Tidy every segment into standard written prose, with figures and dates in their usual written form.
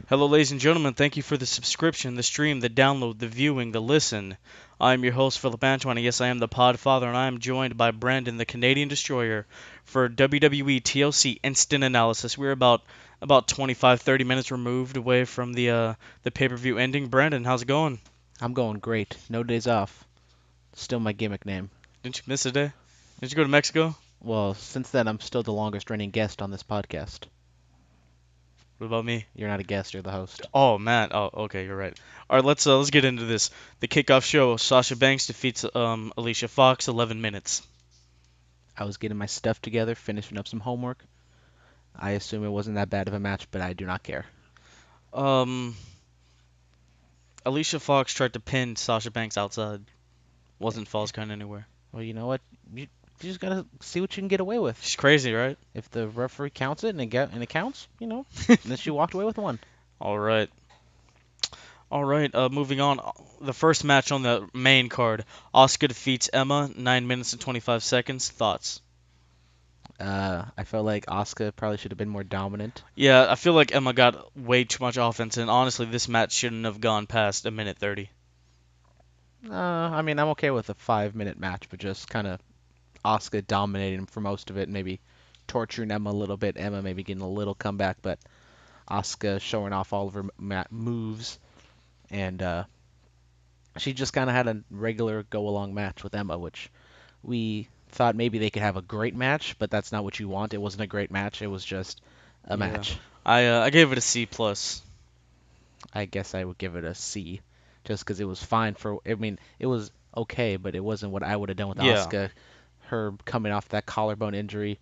Hello, ladies and gentlemen. Thank you for the subscription, the stream, the download, the viewing, the listen. I'm your host, Phillip and yes, I am the Podfather, and I am joined by Brandon, the Canadian Destroyer, for WWE TLC Instant Analysis. We're about 25, 30 minutes removed away from the pay-per-view ending. Brandon, how's it going? I'm going great. No days off. Still my gimmick name. Didn't you miss a day? Didn't you go to Mexico? Well, since then, I'm still the longest running guest on this podcast. What about me? You're not a guest, you're the host. Oh man. Oh, okay, you're right. All right, let's get into this. The kickoff show. Sasha Banks defeats Alicia Fox, 11 minutes. I was getting my stuff together, finishing up some homework. I assume it wasn't that bad of a match, but I do not care. Um, Alicia Fox tried to pin Sasha Banks outside. Wasn't falls count anywhere. Well, you know what? You just gotta see what you can get away with. She's crazy, right? If the referee counts it and it counts, then she walked away with one. All right. All right. Moving on. The first match on the main card. Asuka defeats Emma. 9 minutes and 25 seconds. Thoughts? I felt like Asuka probably should have been more dominant. Yeah, I feel like Emma got way too much offense, and honestly, this match shouldn't have gone past a minute 30. I mean, I'm okay with a 5-minute match, but just kind of Asuka dominating for most of it, maybe torturing Emma a little bit. Emma maybe getting a little comeback, but Asuka showing off all of her moves, and she just kind of had a regular go-along match with Emma, which we thought maybe they could have a great match, but that's not what you want. It wasn't a great match. It was just a Yeah. match. I gave it a C plus. I guess I would give it a C, just because it was fine for. I mean, it was okay, but it wasn't what I would have done with Yeah. Asuka. Her coming off that collarbone injury,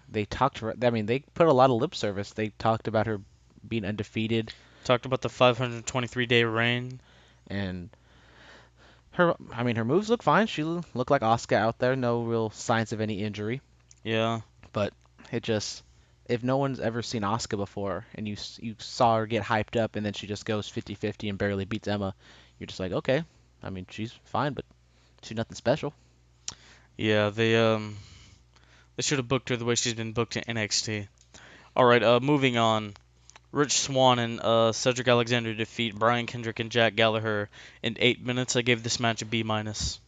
they talked to her. I mean, they put a lot of lip service. They talked about her being undefeated, Talked about the 523-day reign. and her. I mean, her moves look fine. She looked like Asuka out there. No real signs of any injury. Yeah. But it just, if no one's ever seen Asuka before, and you saw her get hyped up, and then she just goes 50-50 and barely beats Emma, you're just like, okay. I mean, she's fine, but she's nothing special. Yeah. They should have booked her the way she's been booked in NXT. All right. Moving on. Rich Swann and Cedric Alexander defeat Brian Kendrick and Jack Gallagher in 8 minutes. I gave this match a B minus.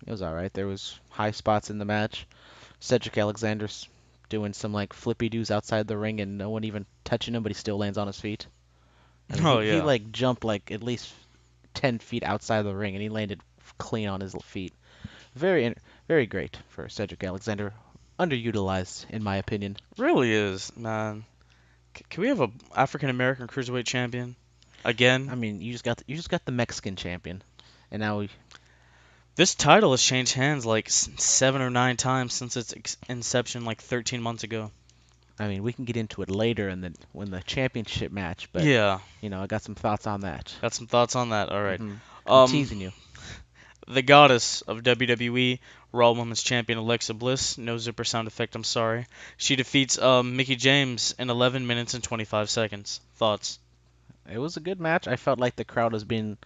It was all right. There was high spots in the match. Cedric Alexander's doing some like flippy doos outside the ring, and no one even touching him, but he still lands on his feet. I mean, Oh he yeah. like jumped like at least 10 feet outside the ring, and he landed clean on his feet. Very great for Cedric Alexander. Underutilized, in my opinion. Really is, man. Can we have a African American cruiserweight champion again? I mean, you just got the Mexican champion, and now This title has changed hands like 7 or 9 times since its inception, like 13 months ago. I mean we can get into it later in the championship match, but Yeah, I got some thoughts on that. got some thoughts on that. All right. I'm Um, teasing you. the goddess of WWE, Raw Women's Champion Alexa Bliss, no zipper sound effect. I'm sorry. She defeats Mickie James in 11 minutes and 25 seconds. Thoughts? It was a good match. I felt like the crowd was being.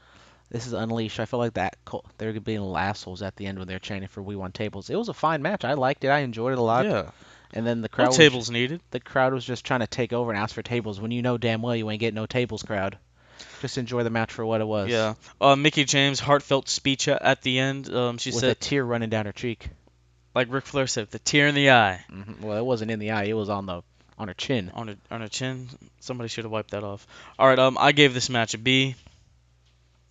This is Unleashed. I felt like they were being little assholes at the end when they were chanting for "We Want Tables." It was a fine match. I liked it. I enjoyed it a lot. Yeah. And then No tables needed. the crowd was just trying to take over and ask for tables when you know damn well you ain't getting no tables. Crowd, just enjoy the match for what it was, Yeah. Mickie James heartfelt speech at the end. She with a said, tear running down her cheek. like Ric Flair said, the tear in the eye. Well, it wasn't in the eye. It was on her chin. On her chin. Somebody should have wiped that off. All right. I gave this match a B.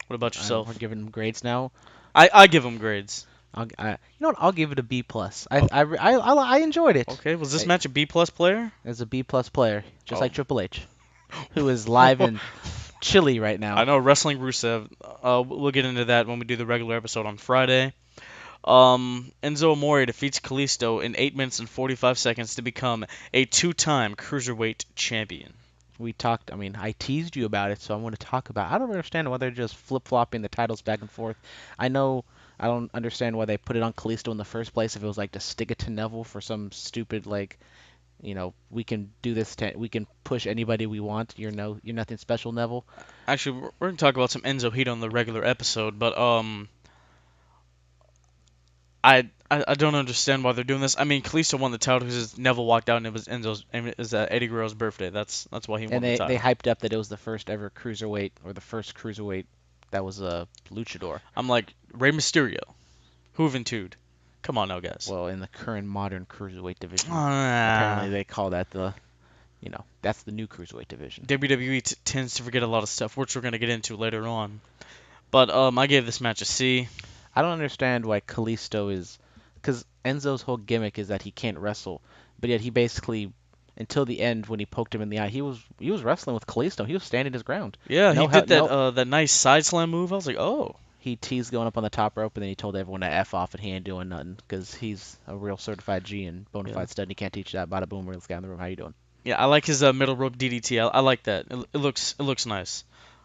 What about We're yourself? giving them grades now. I give them grades. You know what? I'll give it a B plus. I enjoyed it. Okay. Was this I, match a B plus player? as a B plus player, just Oh. like Triple H, who is live in Chile right I now. know Wrestling Rusev. We'll get into that when we do the regular episode on Friday. Enzo Amore defeats Kalisto in 8 minutes and 45 seconds to become a two-time cruiserweight champion. We talked. I mean, I teased you about it, so I want to talk about. I don't understand why they're just flip flopping the titles back and forth. I know. I don't understand why they put it on Kalisto in the first place. If it was like to stick it to Neville for some stupid like, we can do this. We can push anybody we want. You're nothing special, Neville. Actually, we're gonna talk about some Enzo Heat on the regular episode, but I don't understand why they're doing this. I mean, Kalisto won the title because Neville walked out and it was Eddie Guerrero's birthday. That's why he And won the they title. hyped up that it was the first ever cruiserweight, or the first cruiserweight that was a luchador. I'm like, Rey Mysterio, Juventud. Come on now, guys. Well, in the current modern cruiserweight division, apparently Ah, they call that that's the new cruiserweight division. WWE tends to forget a lot of stuff, which we're gonna get into later on. But I gave this match a C. I don't understand why Kalisto is, because Enzo's whole gimmick is that he can't wrestle, but yet he basically, until the end when he poked him in the eye, he was wrestling with Kalisto. He was standing his ground. Yeah, he No did help, that no. that nice side slam move. I was like, oh, He teased going up on the top rope, and then he told everyone to F off, and he ain't doing nothing because he's a real certified G and bona yeah, fide stud, and he can't teach that. Bada boom, let's get in the room. How you doing? yeah. I like his middle rope DDT. I like that. It looks nice.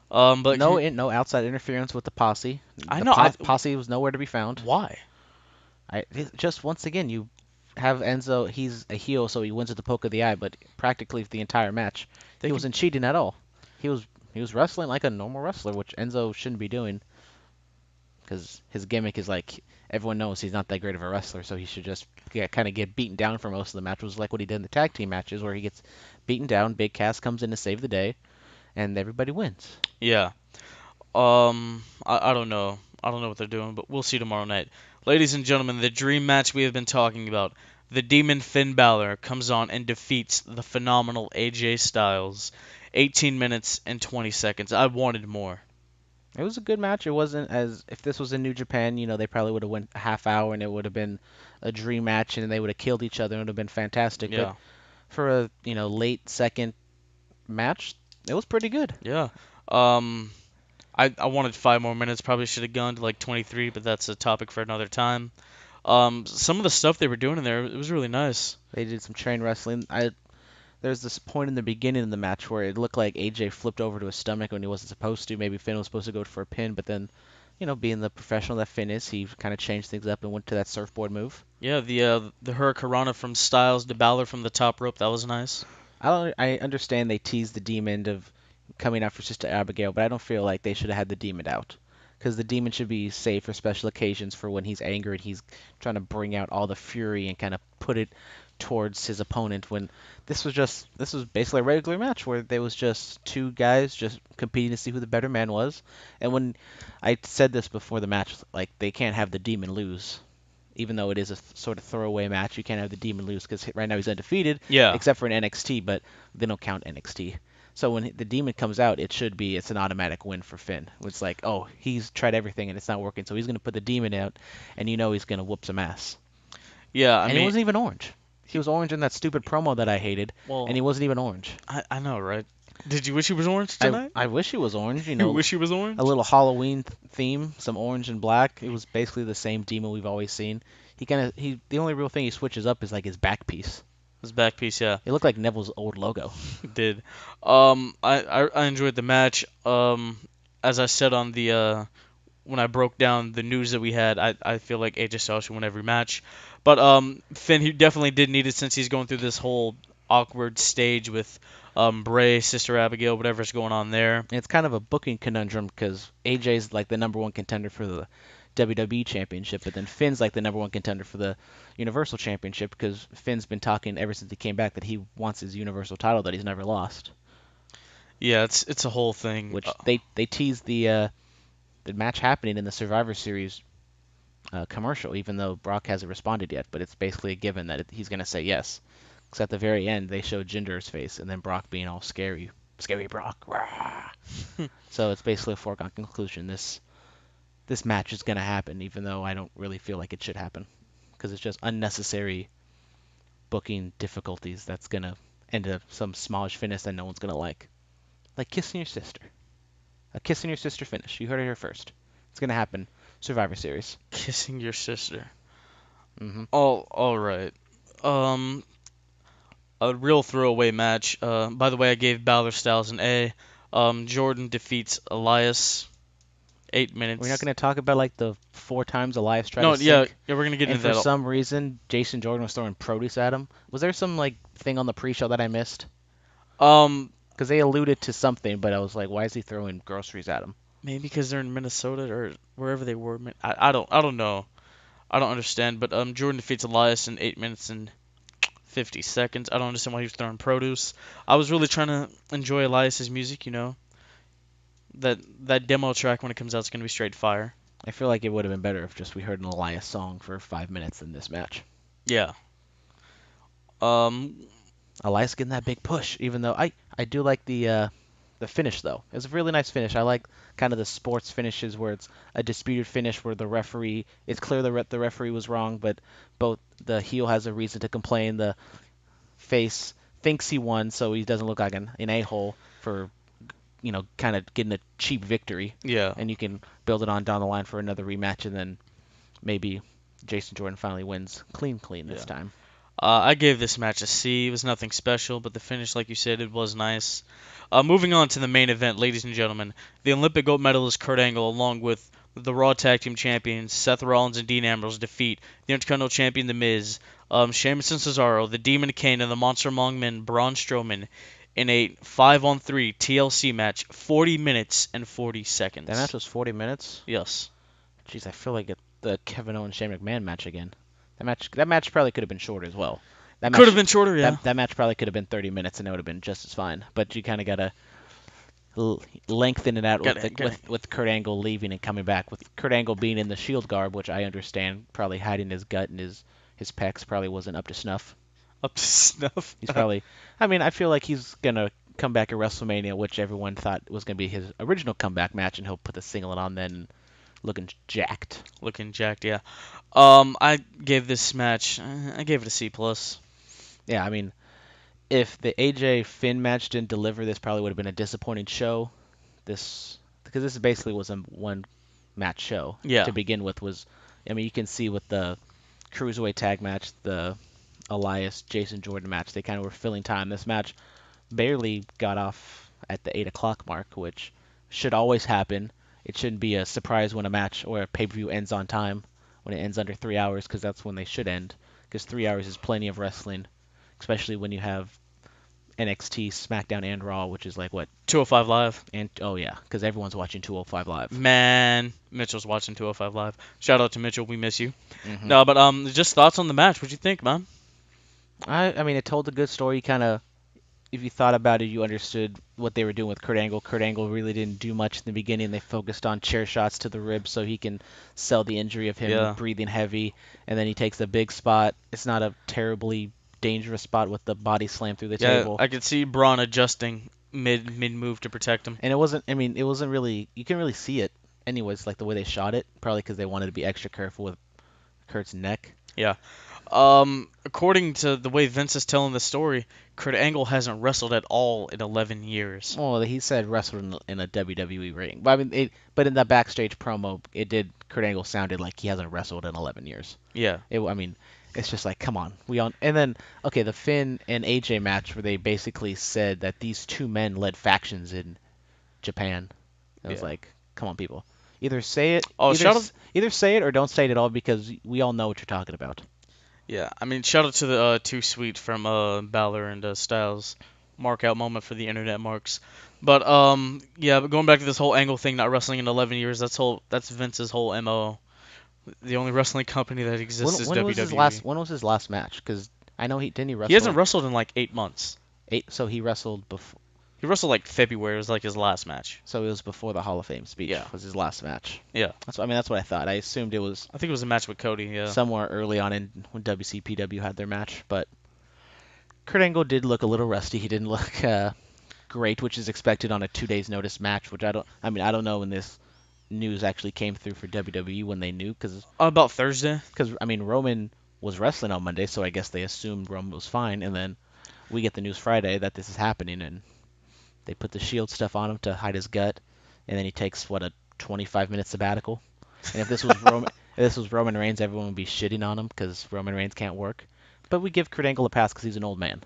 But No outside interference with the posse. I The know. posse was nowhere to be found. Why? Just once again, you have Enzo. He's a heel, so he wins with the poke of the eye. But practically for the entire match, They he could. wasn't cheating at all. He was wrestling like a normal wrestler, which Enzo shouldn't be doing, because his gimmick is like everyone knows he's not that great of a wrestler, so he should just kind of get beaten down for most of the match. It was like what he did in the tag team matches, where he gets beaten down. Big Cass comes in to save the day, and everybody wins. Yeah. I don't know. I don't know what they're doing, but we'll see tomorrow night. Ladies and gentlemen, the dream match we have been talking about. The Demon Finn Balor comes on and defeats the phenomenal AJ Styles. 18 minutes and 20 seconds. I wanted more. It was a good match. It wasn't as if this was in New Japan, they probably would have went a half hour and it would have been a dream match and they would have killed each other and it would have been fantastic. But Yeah. for a late second match, it was pretty good. Yeah. Um, I wanted 5 more minutes. Probably should have gone to like 23, but that's a topic for another time. Some of the stuff they were doing in there, it was really nice. They did some train wrestling. There's this point in the beginning of the match where it looked like AJ flipped over to his stomach when he wasn't supposed to. Maybe Finn was supposed to go for a pin, but then, being the professional that Finn is, he kind of changed things up and went to that surfboard move. Yeah, the Hurricanrana from Styles to Balor from the top rope, that was nice. I understand they teased the demon of coming out for Sister Abigail, but I don't feel like they should have had the demon out. Because the demon should be saved for special occasions, for when he's angry and he's trying to bring out all the fury and kind of put it towards his opponent. When this was basically a regular match where there was just two guys just competing to see who the better man was. And when I said this before the match, like, they can't have the demon lose. Even though it is a sort of throwaway match, you can't have the demon lose because right now he's undefeated, Yeah. except for in NXT, but they don't count NXT. So when the demon comes out, it's an automatic win for Finn. It's like, oh, he's tried everything and it's not working, so he's gonna put the demon out, and he's gonna whoop some ass. Yeah, I And he mean, wasn't even orange. He was orange in that stupid promo that I hated, and well, he wasn't even orange. I know, right? Did you wish he was orange I tonight? I wish he was orange. You wish he was A orange? little Halloween theme, some orange and black. It was basically the same demon we've always seen. The only real thing he switches up is like his back piece. His back piece, yeah, It looked like Neville's old logo. did. I enjoyed the match. As I said on the when I broke down the news that we had, I feel like AJ Styles should win every match. But Finn, he definitely did need it since he's going through this whole awkward stage with Bray, Sister Abigail, whatever's going on there. And it's kind of a booking conundrum because AJ's like the number one contender for the WWE Championship, but then Finn's like the number one contender for the Universal Championship because Finn's been talking ever since he came back that he wants his Universal title that he's never lost. Yeah, it's a whole thing. Which they teased the match happening in the Survivor Series commercial, even though Brock hasn't responded yet. But it's basically a given that he's gonna say yes. Because at the very end they showed Jinder's face and then Brock being all scary, scary Brock. Rah. So it's basically a foregone conclusion. This match is gonna happen, even though I don't really feel like it should happen, because it's just unnecessary booking difficulties that's gonna end up some smallish finish that no one's gonna like kissing your sister. A kissing your sister finish. You heard it here first. It's gonna happen. Survivor Series. Kissing your sister. Hmm. All right. Um, a real throwaway match. By the way, I gave Balor Styles an A. Jordan defeats Elias. 8 minutes. We're not gonna talk about like the 4 times Elias tried No, to yeah, sink, yeah, we're gonna get and into for that. some reason Jason Jordan was throwing produce at him. Was there some like thing on the pre-show that I missed? Um, Because they alluded to something, but I was like, why is he throwing groceries at him? maybe because they're in Minnesota or wherever they were. I don't know. I don't understand. But Jordan defeats Elias in 8 minutes and 50 seconds. I don't understand why he was throwing produce. I was really trying to enjoy Elias's music. That demo track when it comes out is gonna be straight fire. I feel like it would have been better if just we heard an Elias song for 5 minutes in this match. Yeah. Um. Elias getting that big push, even though I do like the finish though. It was a really nice finish. I like kind of the sports finishes where it's a disputed finish where the referee it's clear the referee was wrong, but both the heel has a reason to complain. The face thinks he won, so he doesn't look like an a-hole for kind of getting a cheap victory, Yeah. and you can build it on down the line for another rematch, and then maybe Jason Jordan finally wins clean this Yeah. time. I gave this match a C. It was nothing special, but the finish, like you said, it was nice. Moving on to the main event, ladies and gentlemen, the Olympic gold medalist Kurt Angle, along with the Raw Tag Team Champions Seth Rollins and Dean Ambrose, defeat the Intercontinental Champion The Miz, Sheamus and Cesaro, the Demon Kane, and the Monster Among Men Braun Strowman in a 5-on-3 TLC match, 40 minutes and 40 seconds. That match was 40 minutes. Yes. Jeez, I feel like the Kevin Owens Shane McMahon match again. That match probably could have been shorter as well. Could have been shorter, yeah. That match probably could have been 30 minutes and it would have been just as fine. But you kind of gotta lengthen it out with Kurt Angle leaving and coming back. With Kurt Angle being in the Shield garb, which I understand, probably hiding his gut and his pecs probably wasn't up to snuff. Up to snuff. He's probably. I mean, I feel like he's gonna come back at WrestleMania, which everyone thought was gonna be his original comeback match, and he'll put the singlet on then, looking jacked. Looking jacked, yeah. I gave this match, I gave it a C plus. Yeah, I mean, if the AJ Finn match didn't deliver, this probably would have been a disappointing show. Because this basically was a one match show. Yeah. To begin with I mean, you can see with the Cruiserweight tag match, the Elias Jason Jordan match, they kind of were filling time. This match barely got off at the 8 o'clock mark, which should always happen. It shouldn't be a surprise when a match or a pay-per-view ends on time, when it ends under 3 hours, because that's when they should end. Because 3 hours is plenty of wrestling, especially when you have NXT, SmackDown, and Raw, which is like what? 205 Live. And oh yeah, because everyone's watching 205 Live. Man, Mitchell's watching 205 Live. Shout out to Mitchell, we miss you. Mm-hmm. No, but just thoughts on the match. What'd you think, man? I mean, it told a good story. Kind of, if you thought about it, you understood what they were doing with Kurt Angle. Kurt Angle really didn't do much in the beginning. They focused on chair shots to the ribs so he can sell the injury of him breathing heavy, and then he takes a big spot. It's not a terribly dangerous spot with the body slam through the table. I could see Braun adjusting mid move to protect him. And it wasn't really, you can really see it anyways, like the way they shot it, probably because they wanted to be extra careful with Kurt's neck. Yeah. According to the way Vince is telling the story, Kurt Angle hasn't wrestled at all in 11 years. Well, he said wrestled in a WWE ring. But I mean, but in that backstage promo, Kurt Angle sounded like he hasn't wrestled in 11 years. Yeah. I mean, it's just like, come on. And then, okay, the Finn and AJ match where they basically said that these two men led factions in Japan. It was like, come on, people. Either say it, either say it or don't say it at all, because we all know what you're talking about. Yeah, I mean, shout out to the Too Sweet from Balor and Styles. Mark out moment for the internet marks. But yeah, but going back to this whole Angle thing, not wrestling in 11 years, that's Vince's whole MO. The only wrestling company that exists is WWE. When was his last match? Because I know he wrestle. He hasn't wrestled in like 8 months. So he wrestled before. He wrestled like February. It was like his last match. So it was before the Hall of Fame speech. Yeah. Was his last match. Yeah. That's what I thought. I assumed it was. I think it was a match with Cody. Yeah. Somewhere early on when WCPW had their match, but Kurt Angle did look a little rusty. He didn't look great, which is expected on a 2 days notice match. Which I don't know when this news actually came through for WWE when they knew, because about Thursday. Because I mean, Roman was wrestling on Monday, so I guess they assumed Roman was fine, and then we get the news Friday that this is happening, and they put the Shield stuff on him to hide his gut, and then he takes a 25-minute sabbatical. And if this was Roman Reigns, everyone would be shitting on him because Roman Reigns can't work. But we give Kurt Angle a pass because he's an old man.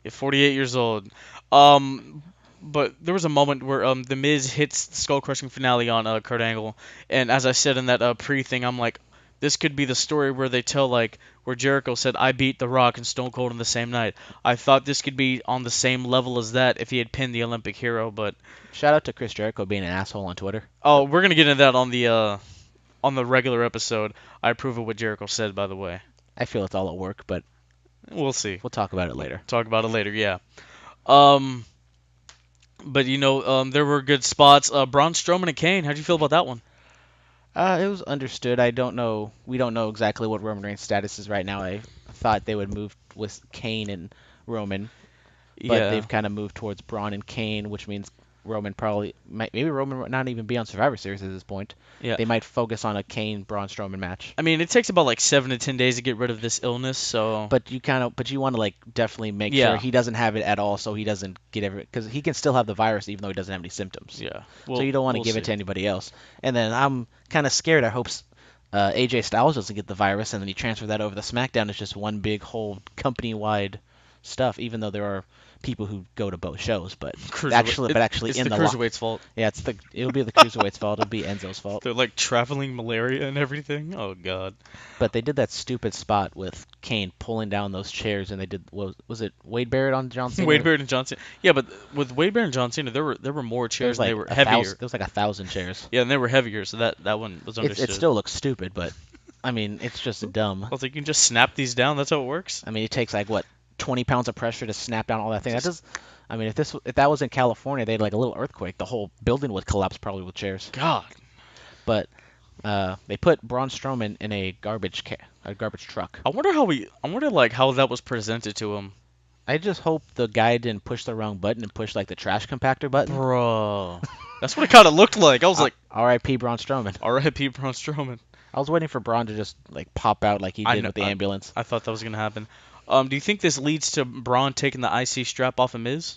Yeah, 48 years old. But there was a moment where The Miz hits the skull crushing finale on Kurt Angle, and as I said in that pre thing, I'm like, this could be the story where they tell, like, where Jericho said, I beat The Rock and Stone Cold in the same night. I thought this could be on the same level as that if he had pinned the Olympic hero, but... Shout out to Chris Jericho being an asshole on Twitter. Oh, we're going to get into that on the on the regular episode. I approve of what Jericho said, by the way. I feel it's all at work, but We'll see. we'll talk about it later. Talk about it later. Yeah. Um, but there were good spots. Braun Strowman and Kane. How'd you feel about that one? It was understood. I don't know. We don't know exactly what Roman Reigns' status is right now. I thought they would move with Kane and Roman, but Yeah. they've kind of moved towards Braun and Kane, which means Roman maybe Roman might not even be on Survivor Series at this point. Yeah. They might focus on a Kane Braun Strowman match. I mean, it takes about like 7 to 10 days to get rid of this illness, so. But you want to like definitely make Yeah. sure he doesn't have it at all, so he doesn't get because he can still have the virus even though he doesn't have any symptoms. Yeah. So you don't want to give it to anybody else. And then I'm kind of scared. I hope AJ Styles doesn't get the virus, and then he transfer that over to SmackDown. It's just one big whole company-wide stuff. Even though there are people who go to both shows, but actually it's in the the cruiserweight's fault. yeah, it'll be the cruiserweight's fault. It'll be Enzo's fault. They're like traveling malaria and everything. Oh God. But they did that stupid spot with Kane pulling down those chairs, and they did was it Wade Barrett on John Cena? Wade Barrett and John Cena. Yeah, but with Wade Barrett and John Cena, there were more chairs and they were heavier. There was like 1,000 chairs. Yeah, and they were heavier, so that one was understood. It still looks stupid, but I mean, it's just dumb. I was like, you can just snap these down. That's how it works. I mean, it takes like what 20 pounds of pressure to snap down all that thing. I mean, if that was in California, they'd like a little earthquake. The whole building would collapse probably with chairs. God. But they put Braun Strowman in a garbage truck. I wonder like how that was presented to him. I just hope the guy didn't push the wrong button and push like the trash compactor button. Bro. That's what it kind of looked like. I was like, R.I.P. Braun Strowman. R.I.P. Braun Strowman. I was waiting for Braun to just like pop out like he did with the ambulance. I thought that was gonna happen. Do you think this leads to Braun taking the IC strap off of Miz?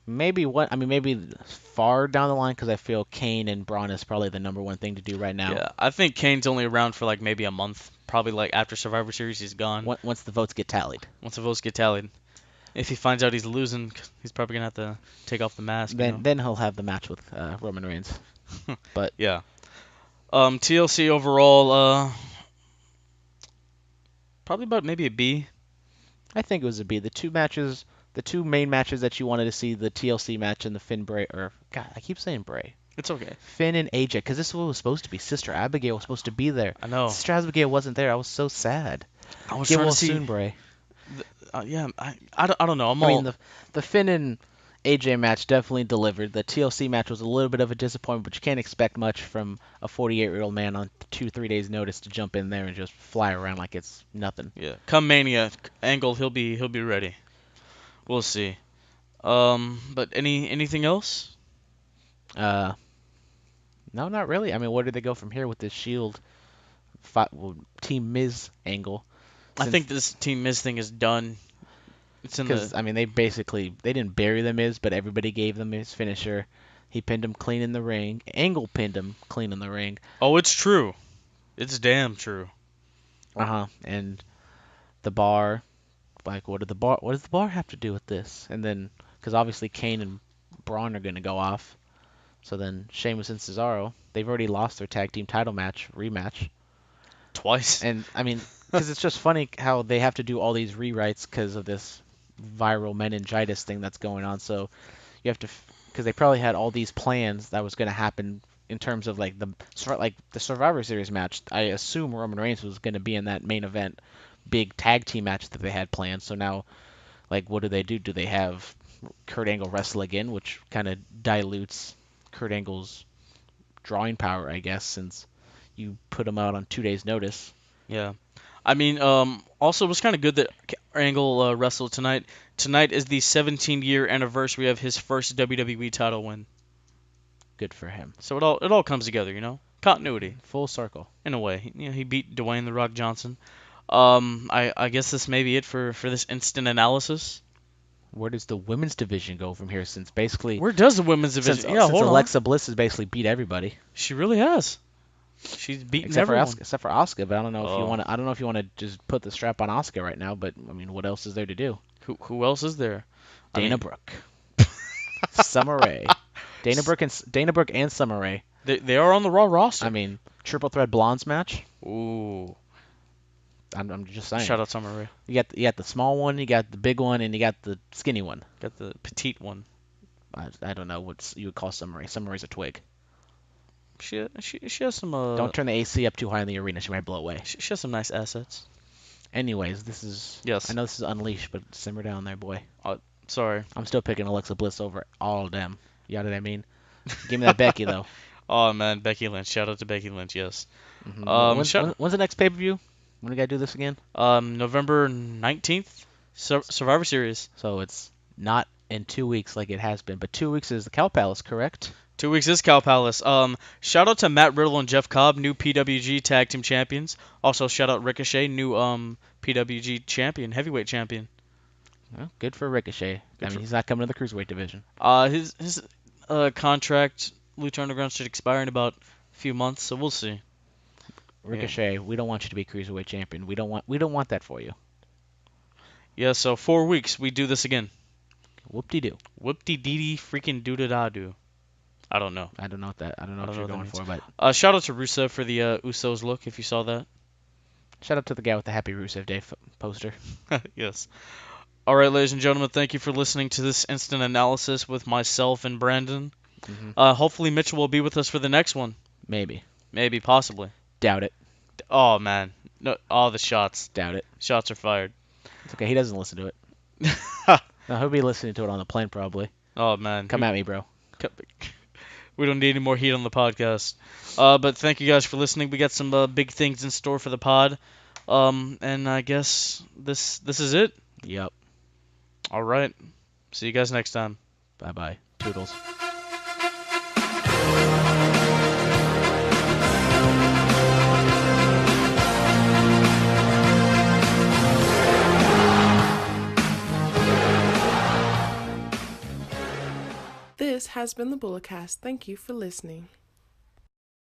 Maybe maybe far down the line because I feel Kane and Braun is probably the number one thing to do right now. Yeah, I think Kane's only around for like maybe a month. Probably like after Survivor Series, he's gone. Once the votes get tallied. Once the votes get tallied. If he finds out he's losing, he's probably gonna have to take off the mask. Then he'll have the match with Roman Reigns. But yeah. TLC overall, probably about maybe a B. I think it was a B. The two main matches that you wanted to see, the TLC match and the Finn Bray, or God, I keep saying Bray. It's okay. Finn and AJ, because this was supposed to be. Sister Abigail was supposed to be there. I know. Sister Abigail wasn't there. I was so sad. I was Get trying well to see. soon, Bray. Yeah, I don't know. I mean, the Finn and AJ match definitely delivered. The TLC match was a little bit of a disappointment, but you can't expect much from a 48-year-old man on 2-3 days' notice to jump in there and just fly around like it's nothing. Yeah, come Mania, Angle, he'll be ready. We'll see. But anything else? No, not really. I mean, where do they go from here with this Shield Team Miz angle? I think this Team Miz thing is done. It's in Because I mean, they didn't bury the Miz, but everybody gave them his finisher. He pinned him clean in the ring. Angle pinned him clean in the ring. Oh, it's true. It's damn true. And the Bar, like, what does the Bar have to do with this? And then, because obviously Kane and Braun are gonna go off. So then Sheamus and Cesaro, they've already lost their tag team title rematch. Twice. And I mean, because it's just funny how they have to do all these rewrites because of this viral meningitis thing that's going on. So you have to, because they probably had all these plans that was going to happen in terms of like the Survivor Series match. I assume Roman Reigns was going to be in that main event, big tag team match that they had planned. So now, like, what do? Do they have Kurt Angle wrestle again, which kind of dilutes Kurt Angle's drawing power, I guess, since you put him out on 2 days' notice. Yeah. I mean, also it was kind of good that Angle wrestled tonight. Tonight is the 17-year anniversary of his first WWE title win. Good for him. So it all comes together, you know? Continuity. Full circle. In a way. He beat Dwayne "The Rock" Johnson. I guess this may be it for this instant analysis. Where does the women's division go from here? Since basically, where does the women's division? Since Alexa Bliss has basically beat everybody. She really has. She's beaten everyone. Except for Asuka, but I don't know if you want to. I don't know if you want to just put the strap on Asuka right now. But I mean, what else is there to do? Who else is there? Dana Brooke, Summer Rae, Dana Brooke and Summer Rae. They are on the Raw roster. I mean, triple threat blondes match. Ooh. I'm just saying. Shout out Summer Rae. You got the small one, you got the big one, and you got the skinny one. Got the petite one. I don't know what you would call Summer Rae. Summer Rae's a twig. She has some Don't turn the AC up too high in the arena. She might blow away. she has some nice assets. Anyways, this is... Yes. I know this is Unleashed, but simmer down there, boy. Sorry. I'm still picking Alexa Bliss over all of them. You know what I mean? Give me that Becky, though. Oh man, Becky Lynch. Shout out to Becky Lynch. Yes. When's the next pay-per-view? When do we gotta do this again? November 19th, Survivor Series. So it's not in 2 weeks like it has been, but 2 weeks is the Cow Palace, correct? 2 weeks is Cow Palace. Shout out to Matt Riddle and Jeff Cobb, new PWG Tag Team Champions. Also, shout out Ricochet, new PWG Champion, Heavyweight Champion. Well, good for Ricochet. He's not coming to the Cruiserweight division. His contract, Lucha Underground, should expire in about a few months, so we'll see. Ricochet, we don't want you to be Cruiserweight Champion. We don't want that for you. Yeah, so 4 weeks, we do this again. Whoop-de-doo. Whoop-de-dee-dee freaking doo-da-da-doo. I don't know. I don't know what you're going for, but... Shout out to Rusev for the Usos look, if you saw that. Shout out to the guy with the Happy Rusev Day poster. Yes. All right, ladies and gentlemen, thank you for listening to this instant analysis with myself and Brandon. Mm-hmm. Hopefully Mitchell will be with us for the next one. Maybe, possibly. doubt it. Oh man, no, all the shots. Doubt it. Shots are fired. It's okay. He doesn't listen to it. No, he'll be listening to it on the plane probably. Oh man, come at me, bro. We don't need any more heat on the podcast. But thank you guys for listening. We got some big things in store for the pod. And I guess this is it. Yep. All right. See you guys next time. Bye-bye. Toodles. This has been the Bulletcast. Thank you for listening.